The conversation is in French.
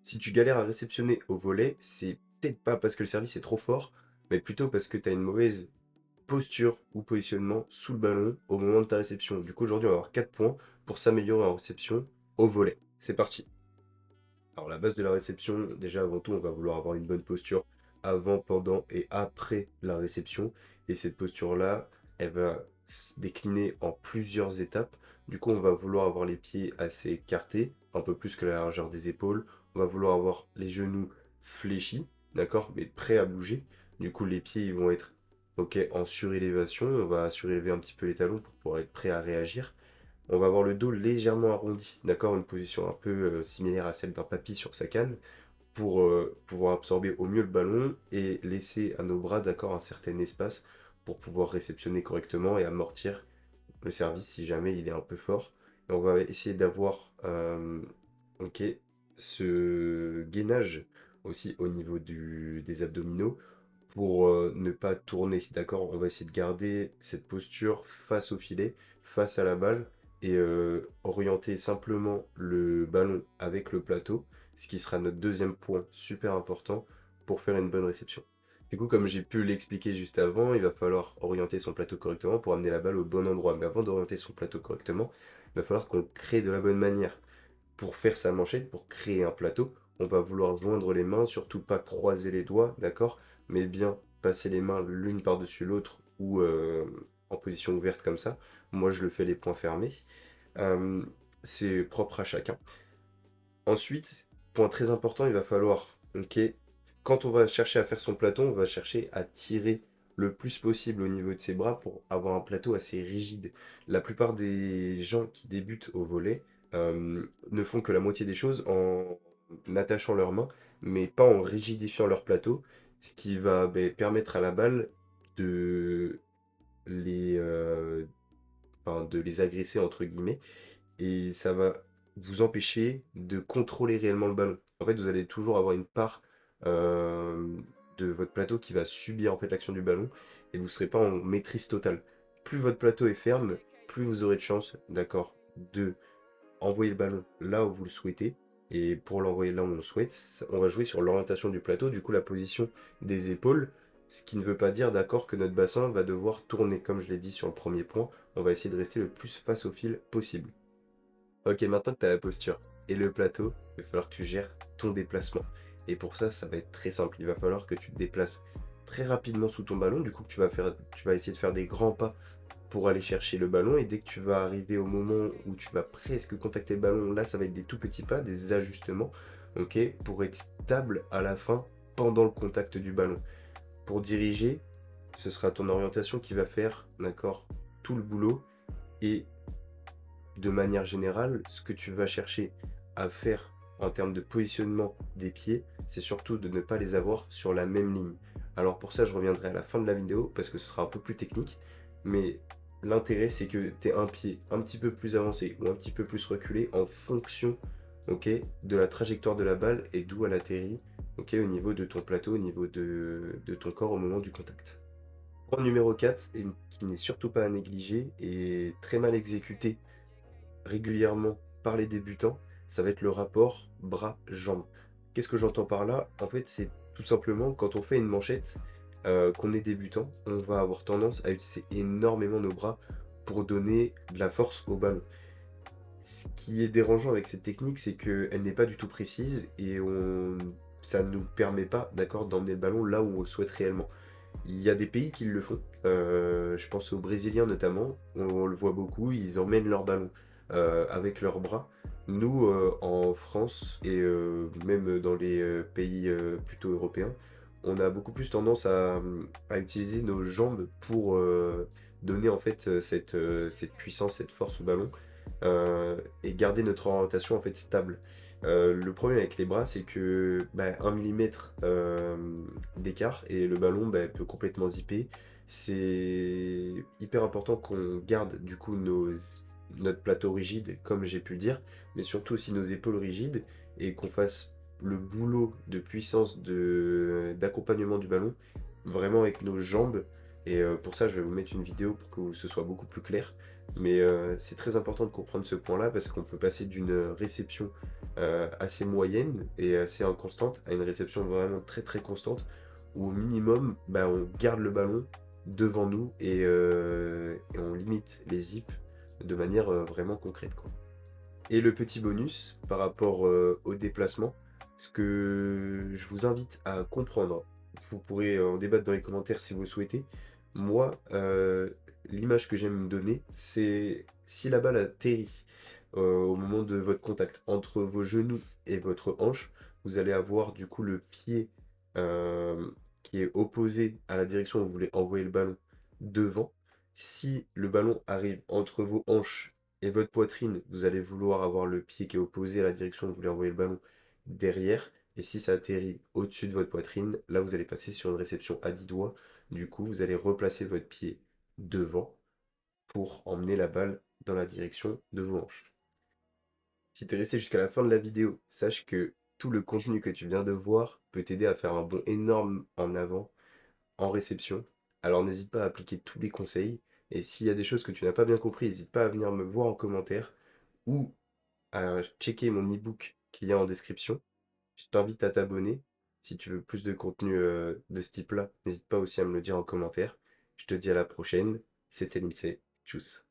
Si tu galères à réceptionner au volet, c'est peut-être pas parce que le service est trop fort, mais plutôt parce que tu as une mauvaise posture ou positionnement sous le ballon au moment de ta réception. Du coup, aujourd'hui, on va avoir 4 points pour s'améliorer en réception au volet. C'est parti. Alors, la base de la réception, déjà avant tout, on va vouloir avoir une bonne posture avant, pendant et après la réception. Et cette posture-là, elle va se décliner en plusieurs étapes. Du coup, on va vouloir avoir les pieds assez écartés, un peu plus que la largeur des épaules. On va vouloir avoir les genoux fléchis, d'accord, mais prêts à bouger. Du coup, les pieds ils vont être ok en surélévation. On va surélever un petit peu les talons pour pouvoir être prêt à réagir. On va avoir le dos légèrement arrondi, d'accord, une position un peu similaire à celle d'un papy sur sa canne, pour pouvoir absorber au mieux le ballon et laisser à nos bras, d'accord, un certain espace pour pouvoir réceptionner correctement et amortir le service si jamais il est un peu fort. Et on va essayer d'avoir ok, ce gainage aussi au niveau des abdominaux pour ne pas tourner, d'accord? On va essayer de garder cette posture face au filet, face à la balle et orienter simplement le ballon avec le plateau, ce qui sera notre deuxième point super important pour faire une bonne réception. Du coup, comme j'ai pu l'expliquer juste avant, il va falloir orienter son plateau correctement pour amener la balle au bon endroit. Mais avant d'orienter son plateau correctement, il va falloir qu'on crée de la bonne manière. Pour faire sa manchette, pour créer un plateau, on va vouloir joindre les mains, surtout pas croiser les doigts, d'accord? Mais bien passer les mains l'une par-dessus l'autre ou en position ouverte comme ça. Moi, je le fais les poings fermés. Euh, c'est propre à chacun. Ensuite, point très important, il va falloir, ok, quand on va chercher à faire son plateau, on va chercher à tirer le plus possible au niveau de ses bras pour avoir un plateau assez rigide. La plupart des gens qui débutent au volley ne font que la moitié des choses en attachant leurs mains, mais pas en rigidifiant leur plateau, ce qui va permettre à la balle de les, enfin, de les agresser entre guillemets et ça va vous empêcher de contrôler réellement le ballon. En fait, vous allez toujours avoir une part euh, de votre plateau qui va subir en fait l'action du ballon et vous ne serez pas en maîtrise totale. Plus votre plateau est ferme, plus vous aurez de chance, d'accord, de envoyer le ballon là où vous le souhaitez. Et pour l'envoyer là où on le souhaite, on va jouer sur l'orientation du plateau, du coup la position des épaules, ce qui ne veut pas dire d'accord que notre bassin va devoir tourner. Comme je l'ai dit sur le premier point, on va essayer de rester le plus face au fil possible. Ok, maintenant que tu as la posture et le plateau, il va falloir que tu gères ton déplacement. Et pour ça, ça va être très simple. Il va falloir que tu te déplaces très rapidement sous ton ballon. Du coup, que tu vas essayer de faire des grands pas pour aller chercher le ballon. Et dès que tu vas arriver au moment où tu vas presque contacter le ballon, là, ça va être des tout petits pas, des ajustements, ok, pour être stable à la fin pendant le contact du ballon. Pour diriger, ce sera ton orientation qui va faire, d'accord, tout le boulot. Et de manière générale, ce que tu vas chercher à faire en termes de positionnement des pieds, c'est surtout de ne pas les avoir sur la même ligne. Alors pour ça, je reviendrai à la fin de la vidéo parce que ce sera un peu plus technique, mais l'intérêt c'est que tu aies un pied un petit peu plus avancé ou un petit peu plus reculé en fonction, ok, de la trajectoire de la balle et d'où elle atterrit, ok, au niveau de ton plateau, au niveau de ton corps au moment du contact. Point numéro 4, et qui n'est surtout pas à négliger et très mal exécuté régulièrement par les débutants, ça va être le rapport bras-jambes. Qu'est-ce que j'entends par là? En fait, c'est tout simplement quand on fait une manchette, qu'on est débutant, on va avoir tendance à utiliser énormément nos bras pour donner de la force au ballon. Ce qui est dérangeant avec cette technique, c'est qu'elle n'est pas du tout précise et ça ne nous permet pas, d'accord, d'emmener le ballon là où on le souhaite réellement. Il y a des pays qui le font. Je pense aux Brésiliens notamment. On le voit beaucoup. Ils emmènent leur ballon avec leurs bras. Nous, en France et même dans les pays plutôt européens, on a beaucoup plus tendance à utiliser nos jambes pour donner en fait cette puissance, cette force au ballon et garder notre orientation en fait stable. Le problème avec les bras, c'est que 1 millimètre d'écart et le ballon peut complètement zipper. C'est hyper important qu'on garde du coup notre plateau rigide, comme j'ai pu le dire, mais surtout aussi nos épaules rigides et qu'on fasse le boulot de puissance d'accompagnement du ballon vraiment avec nos jambes. Et pour ça, je vais vous mettre une vidéo pour que ce soit beaucoup plus clair. Mais c'est très important de comprendre ce point-là parce qu'on peut passer d'une réception assez moyenne et assez inconstante à une réception vraiment très très constante, où au minimum, bah, on garde le ballon devant nous et on limite les zips de manière vraiment concrète, quoi. Et le petit bonus par rapport au déplacement, ce que je vous invite à comprendre, vous pourrez en débattre dans les commentaires si vous le souhaitez. Moi, l'image que j'aime me donner, c'est si la balle atterrit au moment de votre contact entre vos genoux et votre hanche, vous allez avoir du coup le pied euh, qui est opposé à la direction où vous voulez envoyer le ballon devant. Si le ballon arrive entre vos hanches et votre poitrine, vous allez vouloir avoir le pied qui est opposé à la direction où vous voulez envoyer le ballon derrière. Et si ça atterrit au-dessus de votre poitrine, là vous allez passer sur une réception à 10 doigts. Du coup, vous allez replacer votre pied devant pour emmener la balle dans la direction de vos hanches. Si tu es resté jusqu'à la fin de la vidéo, sache que tout le contenu que tu viens de voir peut t'aider à faire un bond énorme en avant en réception. Alors n'hésite pas à appliquer tous les conseils. Et s'il y a des choses que tu n'as pas bien compris, n'hésite pas à venir me voir en commentaire ou à checker mon e-book qu'il y a en description. Je t'invite à t'abonner. Si tu veux plus de contenu de ce type-là, n'hésite pas aussi à me le dire en commentaire. Je te dis à la prochaine. C'était Lindsay. Tchuss.